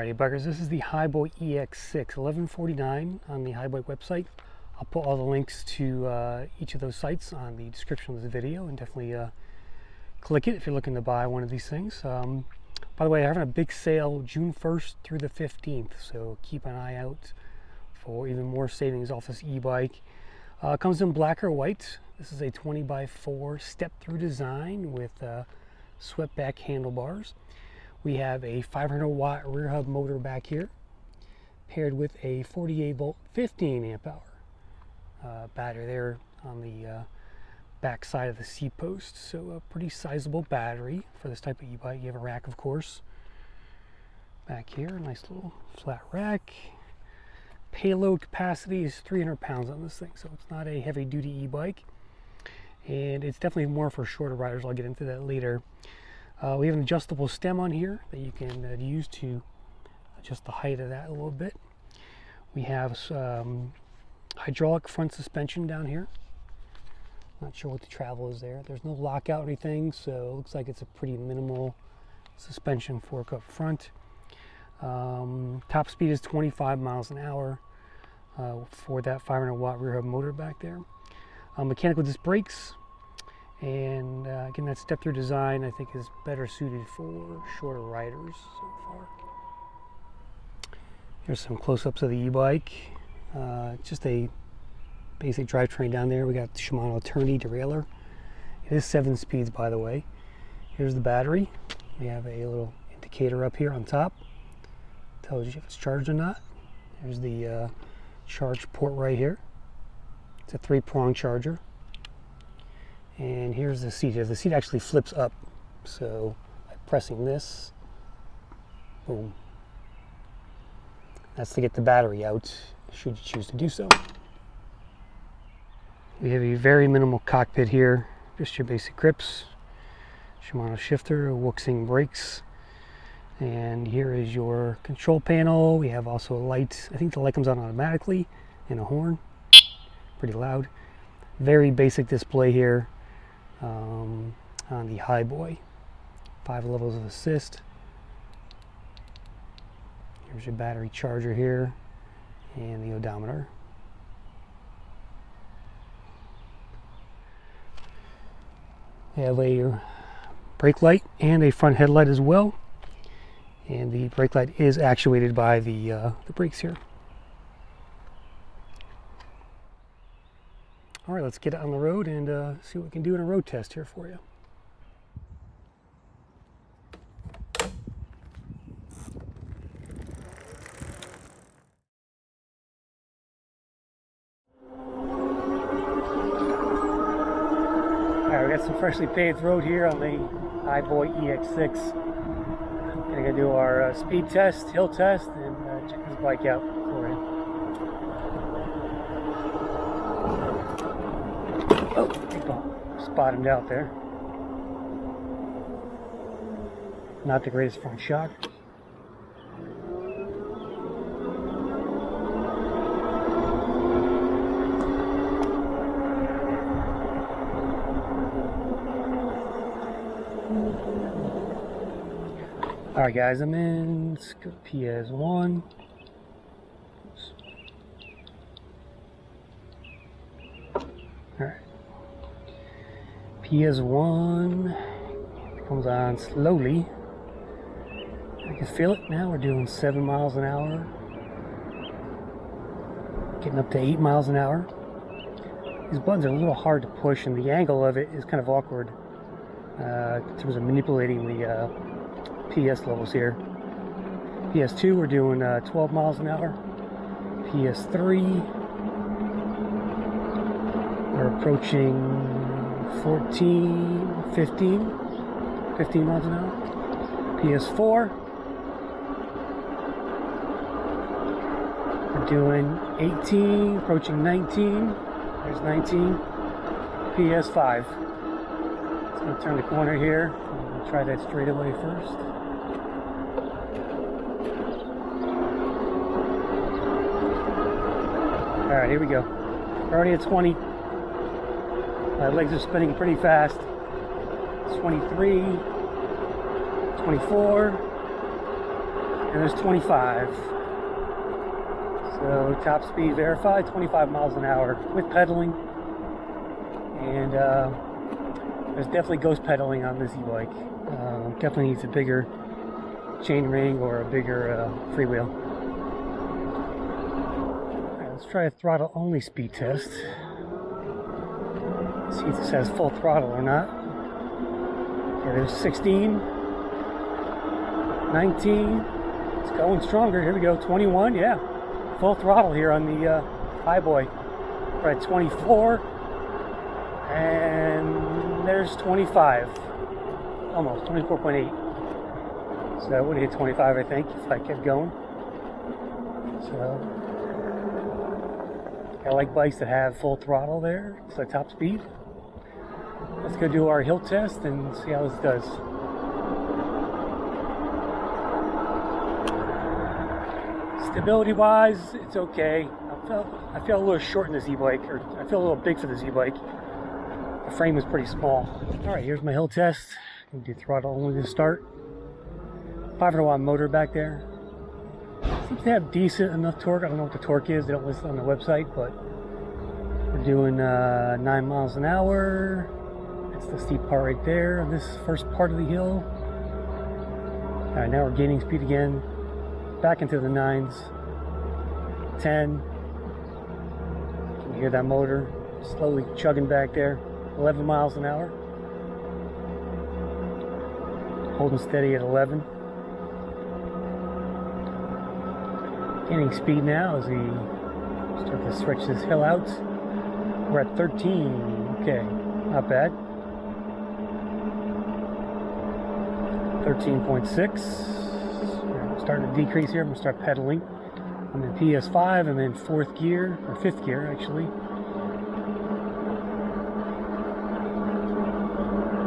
Alrighty, bikers, this is the Hiboy EX6 1149 on the Hiboy website. I'll put all the links to each of those sites on the description of this video, and definitely click it if you're looking to buy one of these things. By the way, they're having a big sale June 1st through the 15th, so keep an eye out for even more savings off this e-bike. Comes in black or white. This is a 20x4 step-through design with swept back handlebars. We have a 500 watt rear hub motor back here, paired with a 48 volt 15 amp hour battery there on the back side of the seat post. So a pretty sizable battery for this type of e-bike. You have a rack, of course, back here. Nice little flat rack. Payload capacity is 300 pounds on this thing, so it's not a heavy duty e-bike, and it's definitely more for shorter riders. I'll get into that later. We have an adjustable stem on here that you can use to adjust the height of that a little bit. We have hydraulic front suspension down here. Not sure what the travel is there. There's no lockout or anything, so it looks like it's a pretty minimal suspension fork up front. Top speed is 25 miles an hour for that 500 watt rear hub motor back there. Mechanical disc brakes, and again, that step-through design I think is better suited for shorter riders so far. Here's some close-ups of the e-bike. Just a basic drivetrain down there. We got the Shimano Tourney derailleur. It is 7 speeds, by the way. Here's the battery. We have a little indicator up here on top. Tells you if it's charged or not. There's the charge port right here. It's a 3-prong charger. And here's the seat here. The seat actually flips up, so by pressing this, boom. That's to get the battery out, should you choose to do so. We have a very minimal cockpit here, just your basic grips, Shimano shifter, Wuxing brakes, and here is your control panel. We have also a light. I think the light comes on automatically, and a horn, pretty loud. Very basic display here. On the Hiboy, 5 levels of assist. Here's your battery charger here, and the odometer. We have a brake light and a front headlight as well, and the brake light is actuated by the brakes here. All right, let's get it on the road and see what we can do in a road test here for you. All right, we got some freshly paved road here on the Hiboy EX6. We're gonna do our speed test, hill test, and check this bike out for you. Oh, spotted out there. Not the greatest front shock. Alright guys, I'm in. Let's go to PS1. Alright. PS1 comes on slowly. I can feel it now. We're doing 7 miles an hour. Getting up to 8 miles an hour. These buttons are a little hard to push, and the angle of it is kind of awkward in terms of manipulating the PS levels here. PS2, we're doing 12 miles an hour. PS3, we're approaching 14, 15 miles an hour. PS4, we're doing 18, approaching 19. There's 19. PS5. Just gonna turn the corner here. We'll try that straightaway first. All right, here we go. We're already at 20. My legs are spinning pretty fast. 23, 24. and there's 25. So top speed verified, 25 miles an hour with pedaling. And there's definitely ghost pedaling on this e-bike. Definitely needs a bigger chain ring or a bigger freewheel. Alright, let's try a throttle only speed test. See if this has full throttle or not. Okay, there's 16, 19, it's going stronger. Here we go, 21, yeah. Full throttle here on the Hiboy. We're at 24, and there's 25. Almost, 24.8. So I would have hit 25, I think, if I kept going. So, I like bikes that have full throttle there. It's the top speed. Let's go do our hill test and see how this does. Stability wise, it's okay. I feel a little short in this e-bike, or I feel a little big for this e-bike. The frame is pretty small. Alright, here's my hill test. I'm going to do throttle only to start. 500-watt motor back there. Seems to have decent enough torque. I don't know what the torque is. They don't list it on the website, but we're doing 9 miles an hour. That's the steep part right there on this first part of the hill. Alright, now we're gaining speed again. Back into the 9s. 10. Can you hear that motor slowly chugging back there? 11 miles an hour. Holding steady at 11. Gaining speed now as we start to stretch this hill out. We're at 13. Okay, not bad. 13.6. Starting to decrease here. I'm going to start pedaling. I'm in PS5. I'm in 4th gear, or 5th gear actually.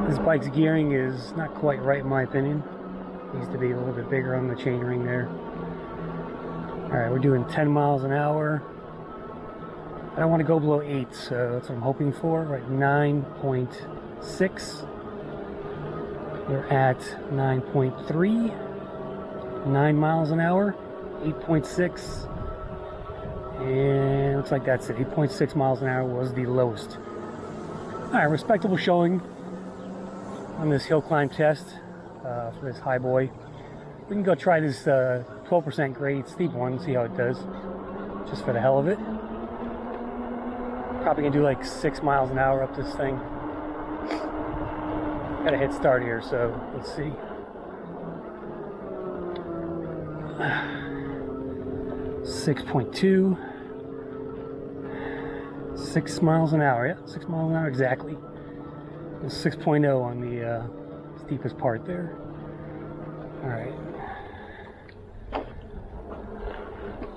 This bike's gearing is not quite right in my opinion. Needs to be a little bit bigger on the chain ring there. Alright, we're doing 10 miles an hour. I don't want to go below 8, so that's what I'm hoping for. We're at 9.6. We're at 9.3. 9 miles an hour. 8.6. And looks like that's it. 8.6 miles an hour was the lowest. Alright, respectable showing on this hill climb test for this Hiboy. We can go try this 12% grade steep one and see how it does, just for the hell of it. Probably gonna do like 6 miles an hour up this thing. Got a head start here, so let's see. 6.2. 6 miles an hour, yeah, 6 miles an hour exactly. 6.0 on the steepest part there. Alright.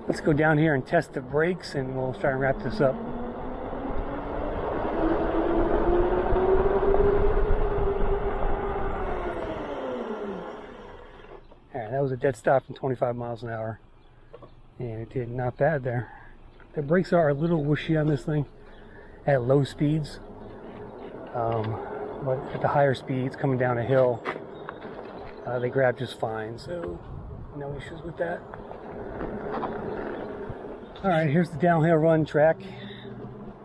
Let's go down here and test the brakes and we'll try and wrap this up. Alright, that was a dead stop from 25 miles an hour. And it did not bad there. The brakes are a little whooshy on this thing at low speeds. But at the higher speeds, coming down a hill, they grab just fine, so no issues with that. Alright, here's the downhill run track.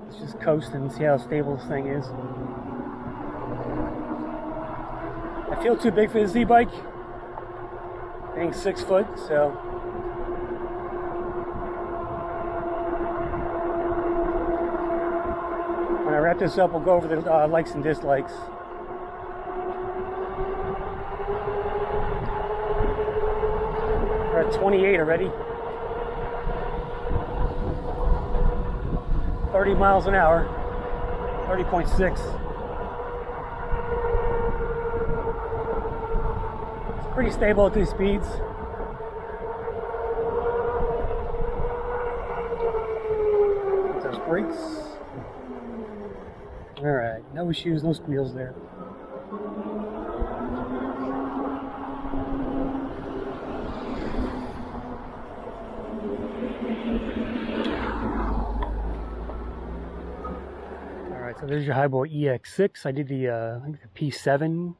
Let's just coast and see how stable this thing is. I feel too big for this e-bike, being 6 foot, so when I wrap this up, we'll go over the likes and dislikes. We're at 28 already. 30 miles an hour. 30.6. It's pretty stable at these speeds. Those brakes. Alright, no issues, no squeals there. Alright, so there's your Hiboy EX6. I did the, I think the P7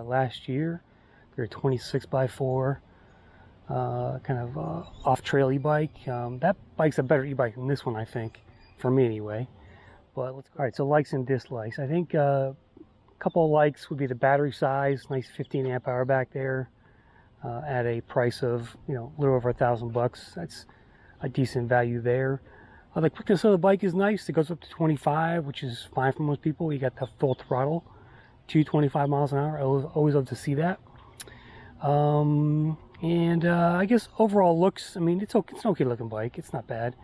last year. They're 26x4. kind of off-trail e-bike. That bike's a better e-bike than this one, I think, for me anyway. But all right, so likes and dislikes. I think a couple of likes would be the battery size, nice 15 amp hour back there, at a price of, you know, a little over $1,000. That's a decent value there. The quickness of the bike is nice. It goes up to 25, which is fine for most people. You got the full throttle, 225 miles an hour. I always love to see that. I guess overall looks, I mean, it's okay, it's an okay looking bike. It's not bad.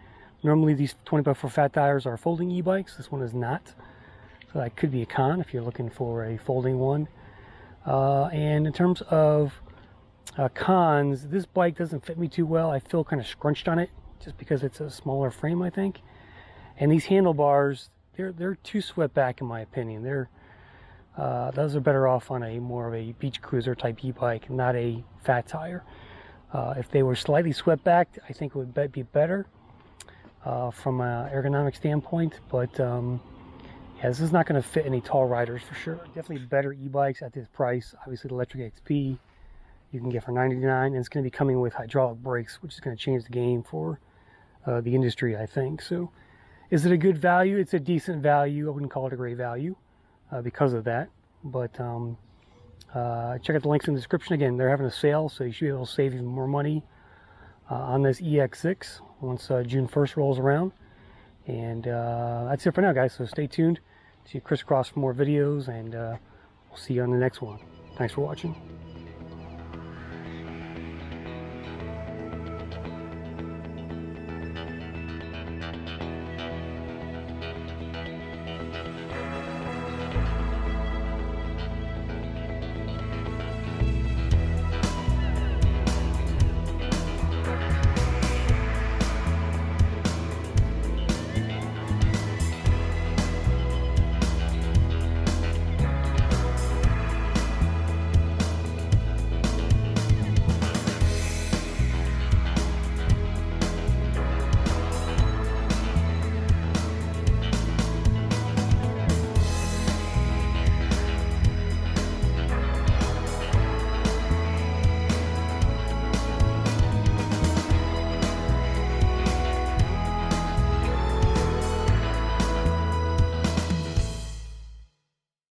Normally these 20x4 fat tires are folding e-bikes. This one is not. So that could be a con if you're looking for a folding one. And in terms of cons, this bike doesn't fit me too well. I feel kind of scrunched on it just because it's a smaller frame, I think. And these handlebars, they're too swept back in my opinion. Those are better off on a more of a beach cruiser type e-bike, not a fat tire. If they were slightly swept back, I think it would be better from an ergonomic standpoint. But yeah, this is not going to fit any tall riders for sure. Definitely better e-bikes at this price. Obviously, the Electric XP you can get for $99, and it's going to be coming with hydraulic brakes, which is going to change the game for the industry, I think. So, is it a good value? It's a decent value. I wouldn't call it a great value because of that. But check out the links in the description. Again, they're having a sale, so you should be able to save even more money on this EX6 once June 1st rolls around. And that's it for now, guys. So stay tuned to Crisscross for more videos, and we'll see you on the next one. Thanks for watching.